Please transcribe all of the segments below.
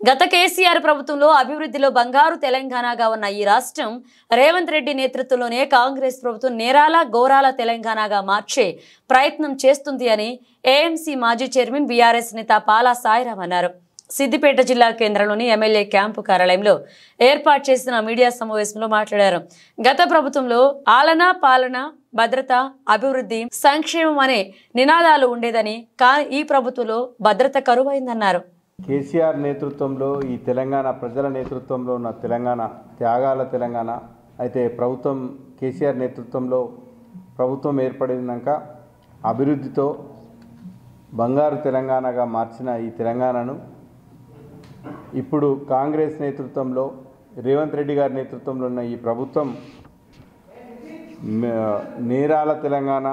గత కేసీఆర్ ప్రభుత్వంలో అభివృద్ధిలో బంగారు తెలంగాణగా ఉన్న ఈ రాష్ట్రం రేవంత్ రెడ్డి నేతృత్వంలోనే కాంగ్రెస్ ప్రభుత్వం నేరాల గోరాల తెలంగాణగా మార్చే ప్రయత్నం చేస్తుంది అని ఏఎంసీ మాజీ చైర్మన్ బీఆర్ఎస్ నేత పాలా సాయిరాం అన్నారు. సిద్దిపేట జిల్లా కేంద్రంలోని ఎమ్మెల్యే క్యాంపు కార్యాలయంలో ఏర్పాటు చేసిన మీడియా సమావేశంలో మాట్లాడారు. గత ప్రభుత్వంలో ఆలన పాలన భద్రత అభివృద్ధి సంక్షేమం అనే నినాదాలు ఉండేదని, కానీ ఈ ప్రభుత్వంలో భద్రత కరువైందన్నారు. కేసీఆర్ నేతృత్వంలో ఈ తెలంగాణ ప్రజల నేతృత్వంలో ఉన్న తెలంగాణ త్యాగాల తెలంగాణ అయితే ప్రభుత్వం కేసీఆర్ నేతృత్వంలో ప్రభుత్వం ఏర్పడినాక అభివృద్ధితో బంగారు తెలంగాణగా మార్చిన ఈ తెలంగాణను ఇప్పుడు కాంగ్రెస్ నేతృత్వంలో రేవంత్ రెడ్డి గారి నేతృత్వంలో ఉన్న ఈ ప్రభుత్వం నేరాల తెలంగాణ,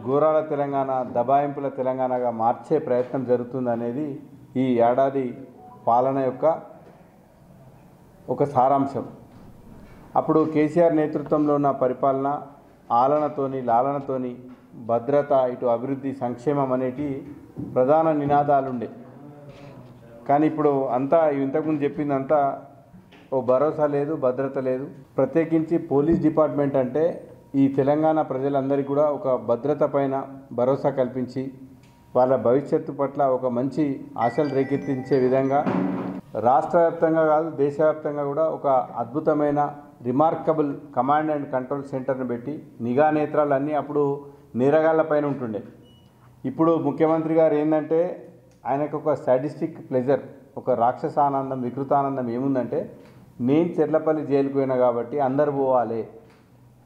ఘోరాల తెలంగాణ, దబాయింపుల తెలంగాణగా మార్చే ప్రయత్నం జరుగుతుందనేది ఈ ఏడాది పాలన యొక్క ఒక సారాంశం. అప్పుడు కేసీఆర్ నేతృత్వంలో ఉన్న పరిపాలన ఆలనతోని లాలనతోని భద్రత, ఇటు అభివృద్ధి, సంక్షేమం అనేటి ప్రధాన నినాదాలుండే. కానీ ఇప్పుడు అంతా ఇంతకుముందు చెప్పిందంతా ఓ భరోసా లేదు, భద్రత లేదు. ప్రత్యేకించి పోలీస్ డిపార్ట్మెంట్ అంటే ఈ తెలంగాణ ప్రజలందరికీ కూడా ఒక భద్రత పైన భరోసా కల్పించి వాళ్ళ భవిష్యత్తు పట్ల ఒక మంచి ఆశలు రేకెత్తించే విధంగా రాష్ట్ర వ్యాప్తంగా కాదు దేశవ్యాప్తంగా కూడా ఒక అద్భుతమైన రిమార్కబుల్ కమాండ్ అండ్ కంట్రోల్ సెంటర్ని పెట్టి నిఘా నేత్రాలు అన్నీ అప్పుడు నేరగాళ్ల పైన ఉంటుండే. ఇప్పుడు ముఖ్యమంత్రి గారు ఏంటంటే ఆయనకు ఒక సాడిస్టిక్ ప్లెజర్, ఒక రాక్షసానందం, వికృతానందం ఏముందంటే నేను చెర్లపల్లి జైలుకు పోయినా కాబట్టి అందరు పోవాలి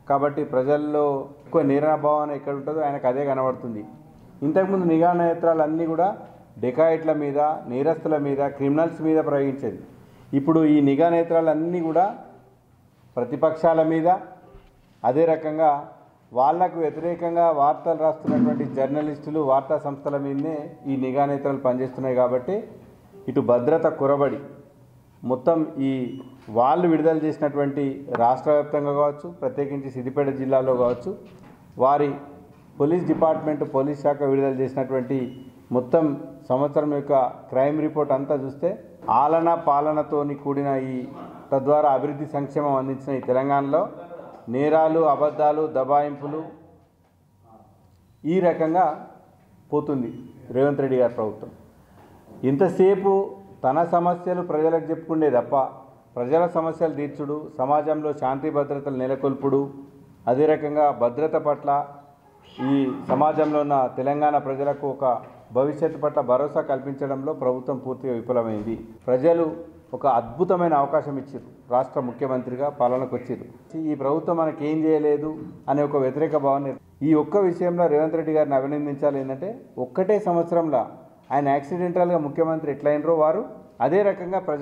కాబట్టి ప్రజల్లో ఎక్కువ నేరభావన ఎక్కడ ఉంటుందో ఆయనకు అదే కనబడుతుంది. ఇంతకుముందు నిఘా నేత్రాలు అన్నీ కూడా డెకాయిట్ల మీద, నేరస్తుల మీద, క్రిమినల్స్ మీద ప్రయోగించేది. ఇప్పుడు ఈ నిఘా నేత్రాలు అన్నీ కూడా ప్రతిపక్షాల మీద, అదే రకంగా వాళ్లకు వ్యతిరేకంగా వార్తలు రాస్తున్నటువంటి జర్నలిస్టులు, వార్తా సంస్థల మీదనే ఈ నిఘా నేత్రాలు పనిచేస్తున్నాయి. కాబట్టి ఇటు భద్రత కొరబడి మొత్తం ఈ వాళ్ళు విడుదల చేసినటువంటి రాష్ట్ర వ్యాప్తంగా కావచ్చు, ప్రత్యేకించి సిద్దిపేట జిల్లాలో కావచ్చు, వారి పోలీస్ డిపార్ట్మెంట్, పోలీస్ శాఖ విడుదల చేసినటువంటి మొత్తం సంవత్సరం యొక్క క్రైమ్ రిపోర్ట్ అంతా చూస్తే ఆలన పాలనతోని కూడిన ఈ తద్వారా అభివృద్ధి సంక్షేమం అందించిన ఈ తెలంగాణలో నేరాలు, అబద్ధాలు, దబాయింపులు ఈ రకంగా పోతుంది రేవంత్ రెడ్డి గారి ప్రభుత్వం. ఇంతసేపు తన సమస్యలు ప్రజలకు చెప్పుకునే తప్ప ప్రజల సమస్యలు తీర్చుడు, సమాజంలో శాంతి భద్రతలు నెలకొల్పుడు, అదే రకంగా భద్రత పట్ల ఈ సమాజంలో ఉన్న తెలంగాణ ప్రజలకు ఒక భవిష్యత్తు పట్ల భరోసా కల్పించడంలో ప్రభుత్వం పూర్తిగా విఫలమైంది. ప్రజలు ఒక అద్భుతమైన అవకాశం ఇచ్చారు, రాష్ట్ర ముఖ్యమంత్రిగా పాలనకు వచ్చారు. ఈ ప్రభుత్వం మనకి ఏం చేయలేదు అనే ఒక వ్యతిరేక భావన ఈ ఒక్క విషయంలో రేవంత్ రెడ్డి గారిని అభినందించాలి. ఏంటంటే ఒక్కటే సంవత్సరంలో ఆయన యాక్సిడెంటల్గా ముఖ్యమంత్రి ఎట్లయినరో వారు అదే రకంగా